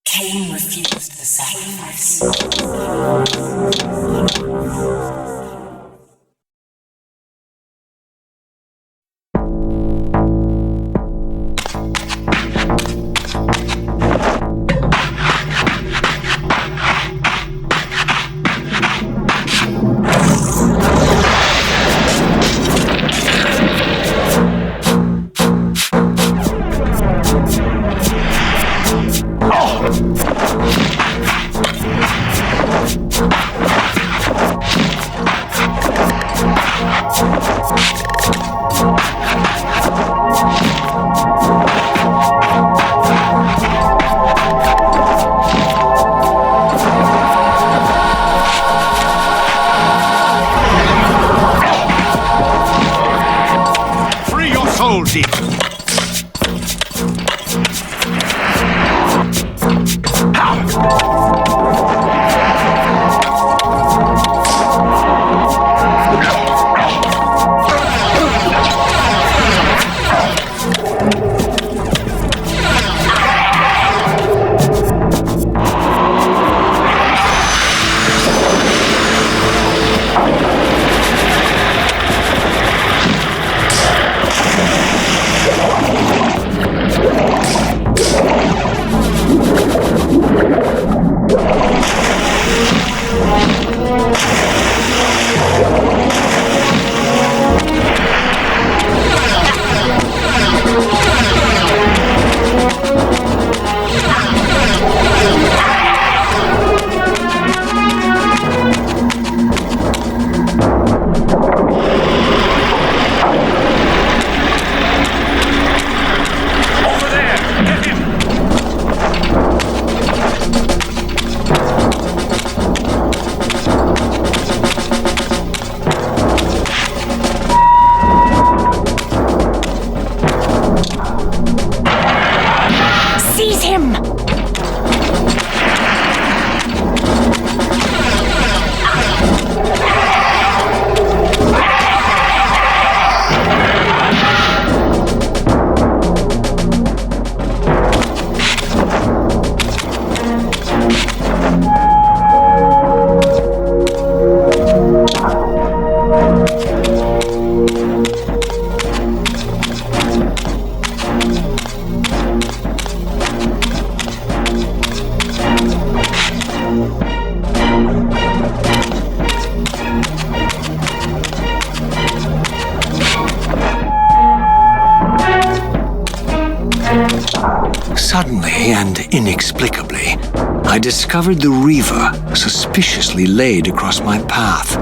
Kain refused the sacrifice. Souls in. Seize him! Suddenly and inexplicably, I discovered the Reaver suspiciously laid across my path.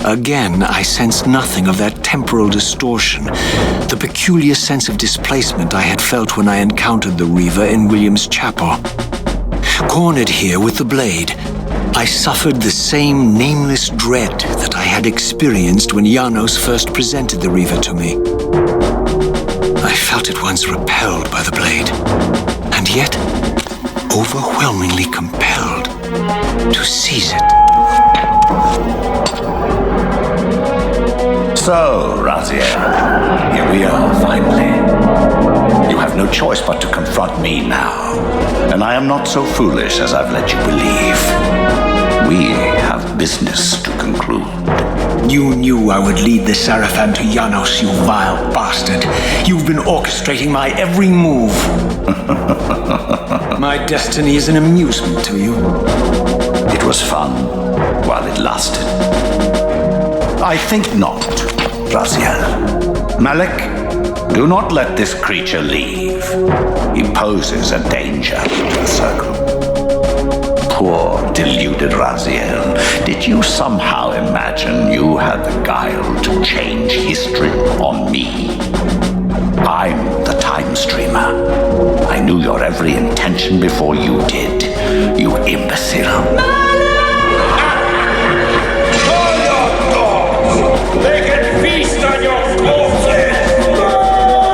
Again, I sensed nothing of that temporal distortion, the peculiar sense of displacement I had felt when I encountered the Reaver in William's chapel. Cornered here with the blade, I suffered the same nameless dread that I had experienced when Janos first presented the Reaver to me. I felt at once repelled by the blade, and yet overwhelmingly compelled to seize it. So, Raziel, here we are, finally. You have no choice but to confront me now, and I am not so foolish as I've let you believe. We have business to conclude. You knew I would lead the Seraphim to Janos, you vile bastard. You've been orchestrating my every move. My destiny is an amusement to you. It was fun while it lasted. I think not, Raziel. Malik, do not let this creature leave. He poses a danger to the circle. Poor, deluded Raziel. Did you somehow imagine you had the guile to change history on me? I'm the time streamer. I knew your every intention before you did, you imbecile. Call your dogs! They can feast on your corpses!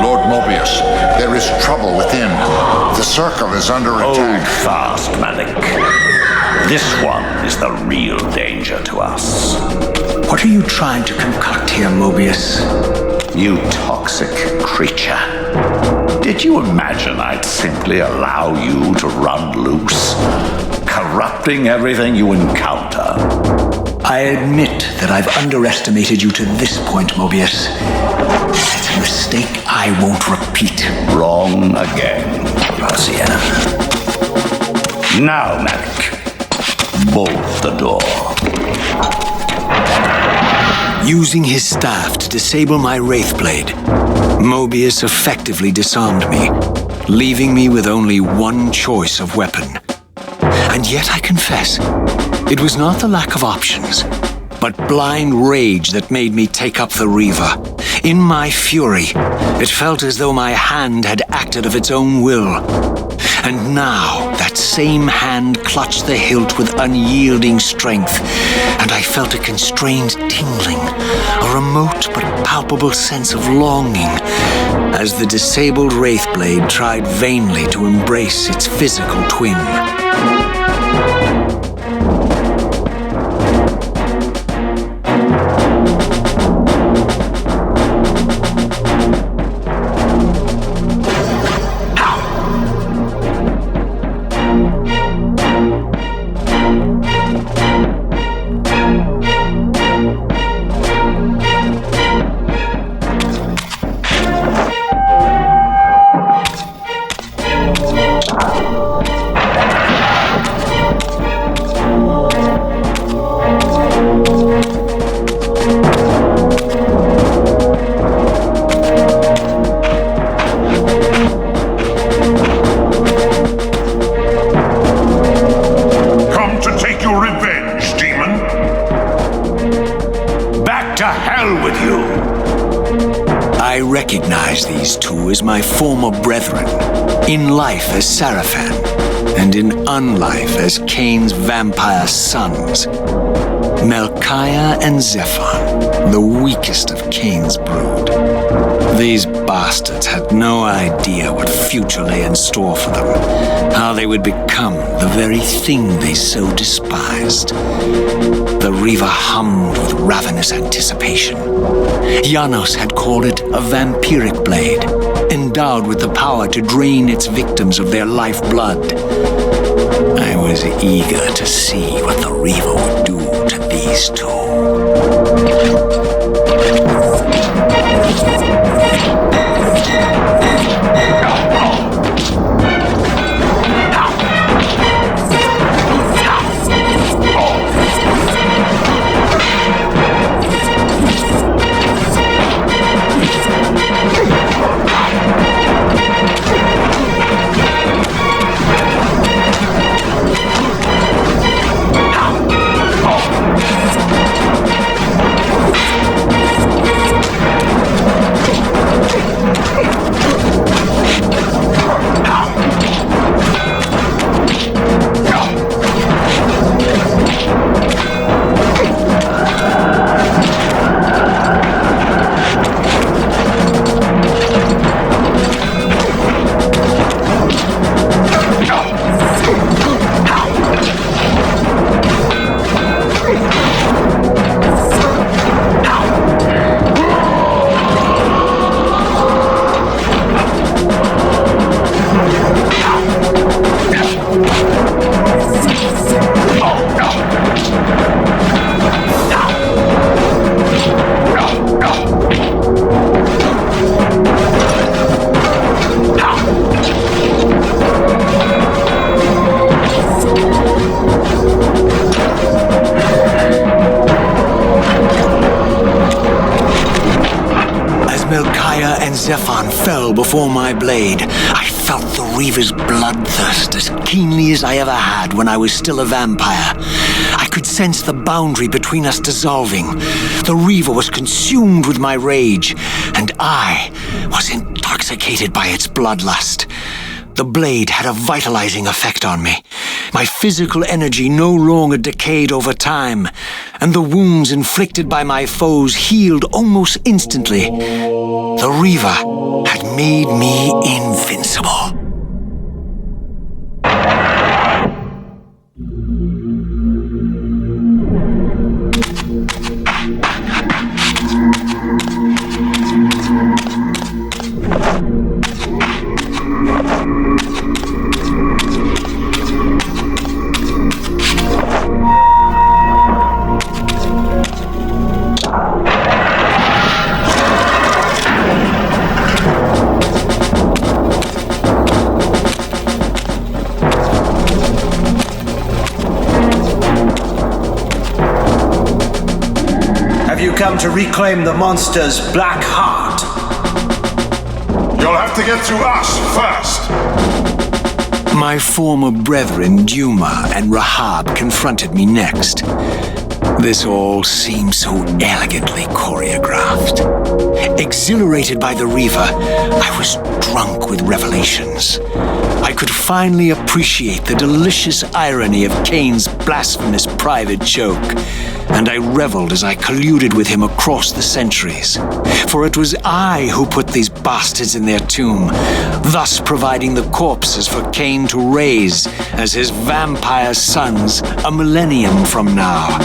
Lord Mobius, there is trouble within. The circle is under Hold attack. fast, Malik. This one is the real danger to us. What are you trying to concoct here, Mobius? You toxic creature. Did you imagine I'd simply allow you to run loose, corrupting everything you encounter? I admit that I've underestimated you to this point, Mobius. It's a mistake I won't repeat. Wrong again, Raziel. Now, Malik, bolt the door. Using his staff to disable my Wraithblade, Mobius effectively disarmed me, leaving me with only one choice of weapon. And yet I confess, it was not the lack of options, but blind rage that made me take up the Reaver. In my fury, it felt as though my hand had acted of its own will. And now, that same hand clutched the hilt with unyielding strength, and I felt a constrained tingling, a remote but palpable sense of longing, as the disabled Wraithblade tried vainly to embrace its physical twin. I recognize these two as my former brethren, in life as Sarafan, and in unlife as Kain's vampire sons. Melchiah and Zephon, the weakest of Kain's brood. These bastards had no idea what future lay in store for them, how they would become the very thing they so despised. The Reaver hummed with ravenous anticipation. Janos had called it a vampiric blade, endowed with the power to drain its victims of their lifeblood. I was eager to see what the Reaver would do to these two. Melchiah and Zephon fell before my blade. I felt the Reaver's bloodthirst as keenly as I ever had when I was still a vampire. I could sense the boundary between us dissolving. The Reaver was consumed with my rage, and I was intoxicated by its bloodlust. The blade had a vitalizing effect on me. My physical energy no longer decayed over time, and the wounds inflicted by my foes healed almost instantly. The Reaver had made me invincible. come to reclaim the monster's black heart? You'll have to get through us first. My former brethren Duma and Rahab confronted me next. This all seemed so elegantly choreographed. Exhilarated by the Reaver, I was drunk with revelations. I could finally appreciate the delicious irony of Kain's blasphemous private joke, and I reveled as I colluded with him across the centuries. For it was I who put these bastards in their tomb, thus providing the corpses for Kain to raise as his vampire sons a millennium from now.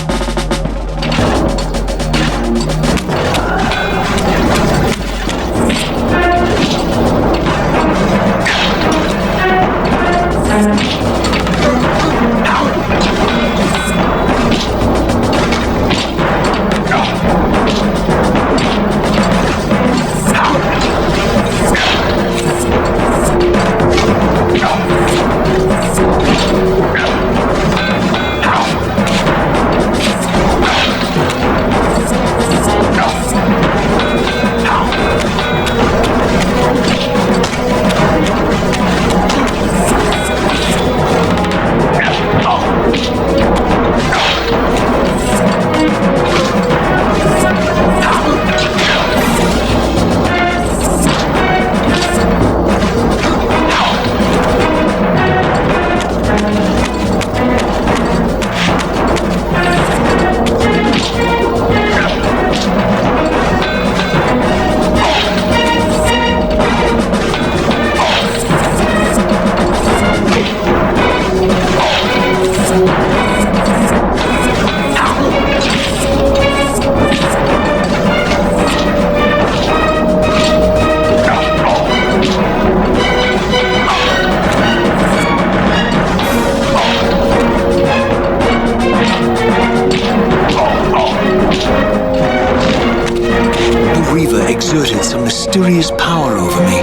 Exerted some mysterious power over me.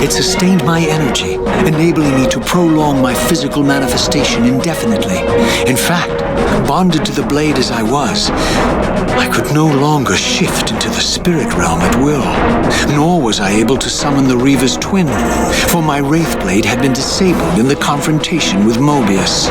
It sustained my energy, enabling me to prolong my physical manifestation indefinitely. In fact, bonded to the blade as I was, I could no longer shift into the spirit realm at will. Nor was I able to summon the Reaver's twin, for my Wraith Blade had been disabled in the confrontation with Mobius.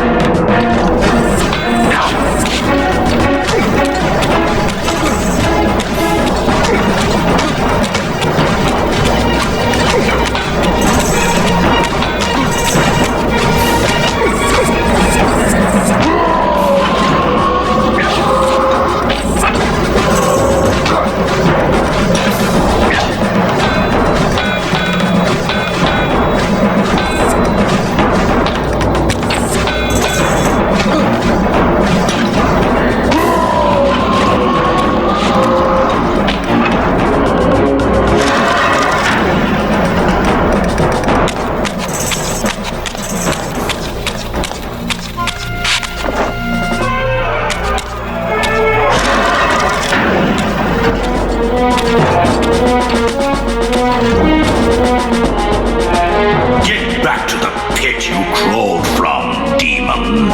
Get back to the pit you crawled from, demon.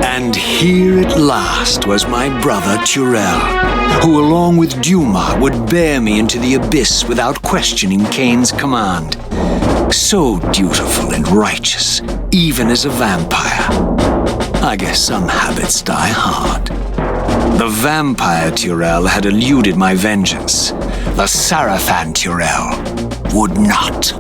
And here at last was my brother Turel, who along with Duma would bear me into the abyss without questioning Kain's command. So dutiful and righteous, even as a vampire. I guess some habits die hard. The vampire Turel had eluded my vengeance. The Sarafan Turel would not.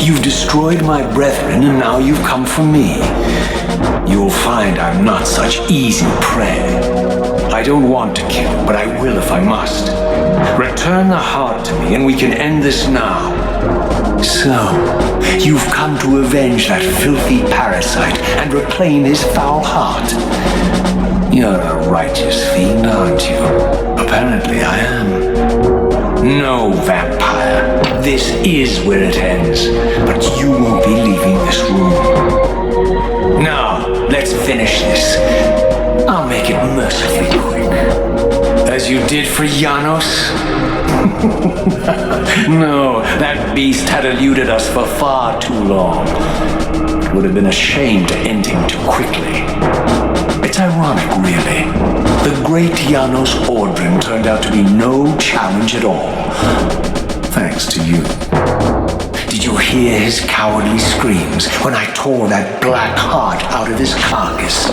You've destroyed my brethren, and now you've come for me. You'll find I'm not such easy prey. I don't want to kill, but I will if I must. Return the heart to me, and we can end this now. So, you've come to avenge that filthy parasite and reclaim his foul heart. You're a righteous fiend, aren't you? Apparently I am. No, vampire. This is where it ends, but you won't be leaving this room. Now, let's finish this. I'll make it mercifully quick. As you did for Janos? No, that beast had eluded us for far too long. It would have been a shame to end him too quickly. It's ironic, really. The great Janos Ordrin turned out to be no challenge at all. Thanks to you. Did you hear his cowardly screams when I tore that black heart out of his carcass?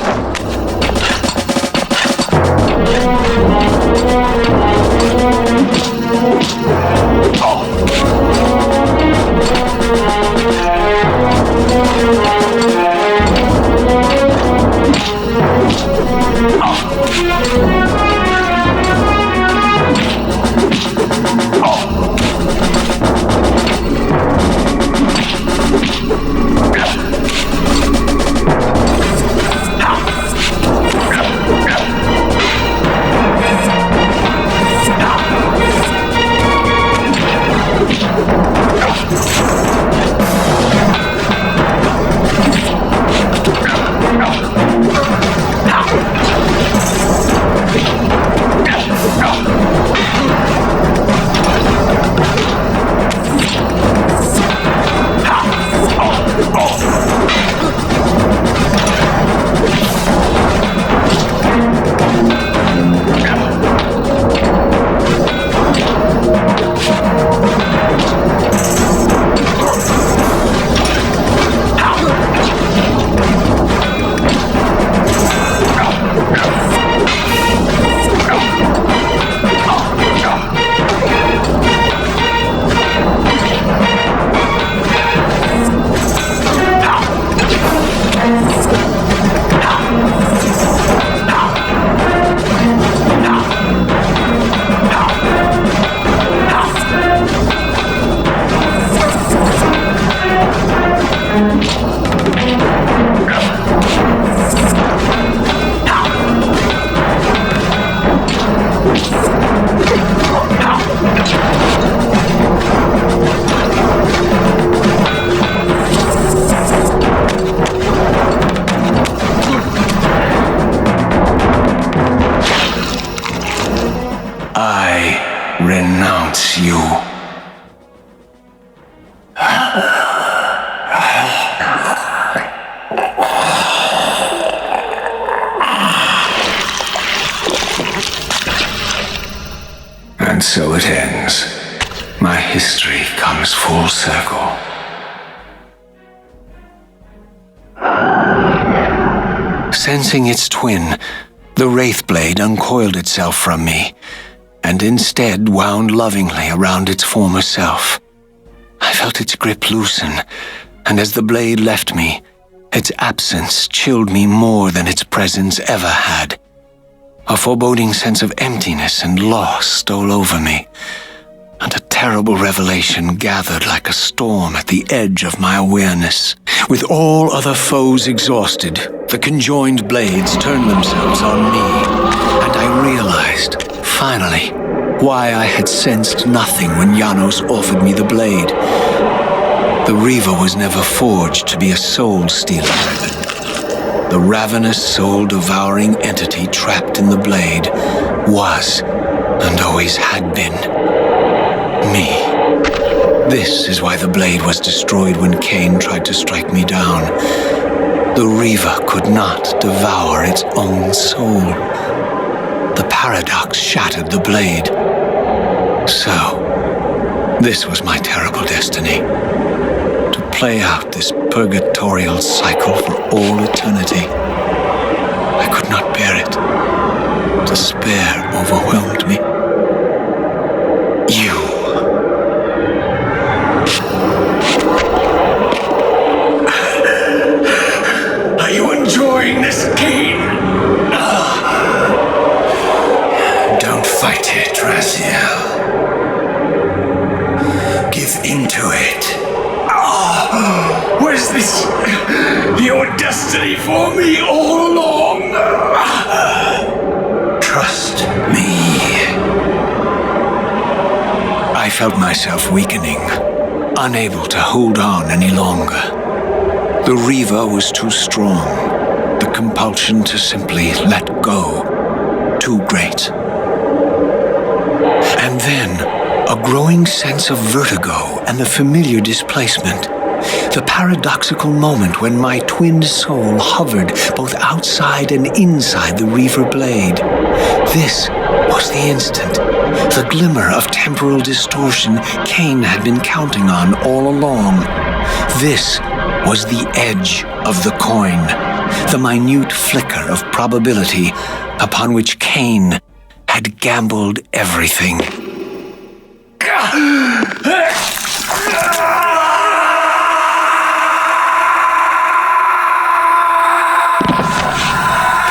Renounce you. And so it ends. My history comes full circle. Sensing its twin, the Wraithblade uncoiled itself from me, and instead wound lovingly around its former self. I felt its grip loosen, and as the blade left me, its absence chilled me more than its presence ever had. A foreboding sense of emptiness and loss stole over me, and a terrible revelation gathered like a storm at the edge of my awareness. With all other foes exhausted, the conjoined blades turned themselves on me, and I realized, finally, why I had sensed nothing when Janos offered me the blade. The Reaver was never forged to be a soul-stealing weapon. The ravenous, soul-devouring entity trapped in the blade was, and always had been, me. This is why the blade was destroyed when Kain tried to strike me down. The Reaver could not devour its own soul. The paradox shattered the blade. So, this was my terrible destiny. To play out this purgatorial cycle for all eternity. I could not bear it. Despair overwhelmed me. You. felt myself weakening, unable to hold on any longer. The Reaver was too strong. The compulsion to simply let go, too great. And then, a growing sense of vertigo and the familiar displacement. The paradoxical moment when my twinned soul hovered both outside and inside the Reaver blade. This was the instant, the glimmer of temporal distortion Kain had been counting on all along. This was the edge of the coin, the minute flicker of probability upon which Kain had gambled everything.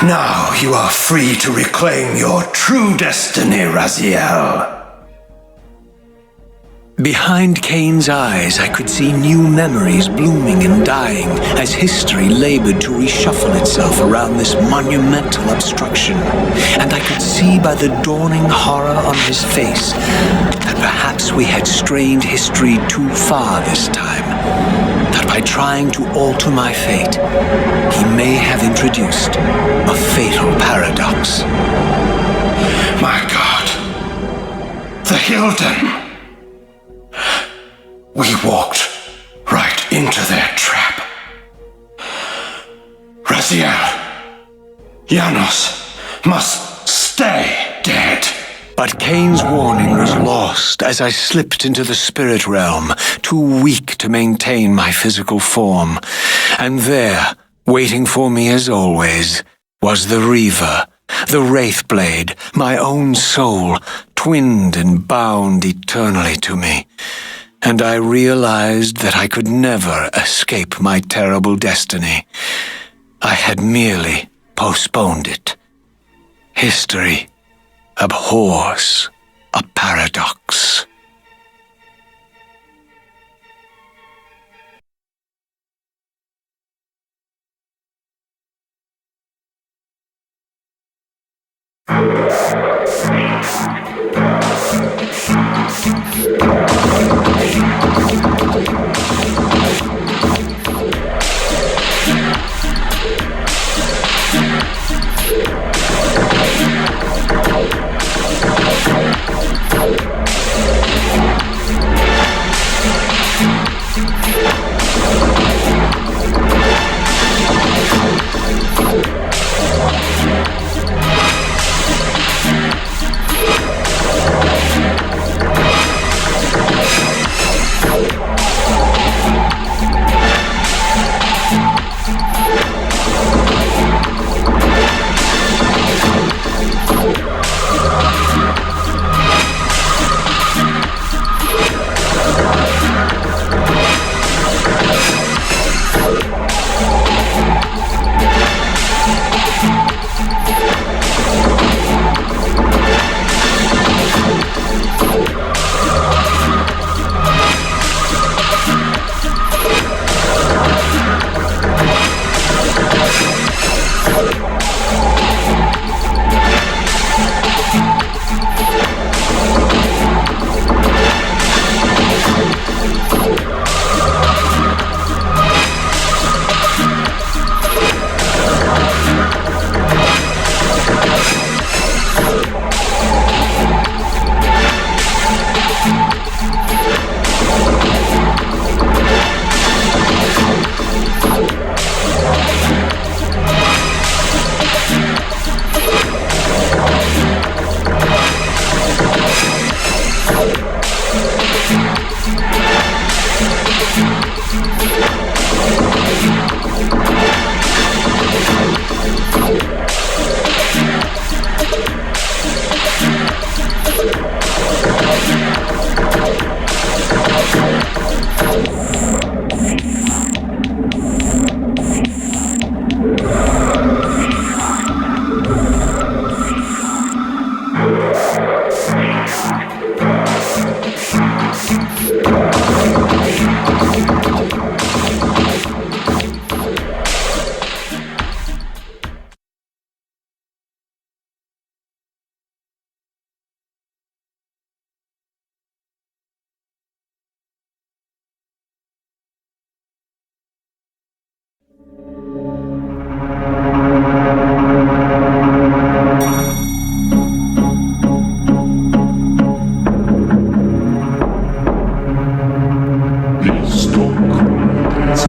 Now you are free to reclaim your true destiny, Raziel. Behind Kain's eyes, I could see new memories blooming and dying as history labored to reshuffle itself around this monumental obstruction. And I could see by the dawning horror on his face that perhaps we had strained history too far this time. That by trying to alter my fate, he may have introduced a fatal paradox. My God. The Hilden. We walked right into their trap. Raziel, Janos must stay dead. But Kain's warning was lost as I slipped into the spirit realm, too weak to maintain my physical form. And there, waiting for me as always, was the Reaver, the Wraithblade, my own soul, twinned and bound eternally to me. And I realized that I could never escape my terrible destiny. I had merely postponed it. History abhors a paradox.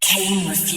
Kain refuses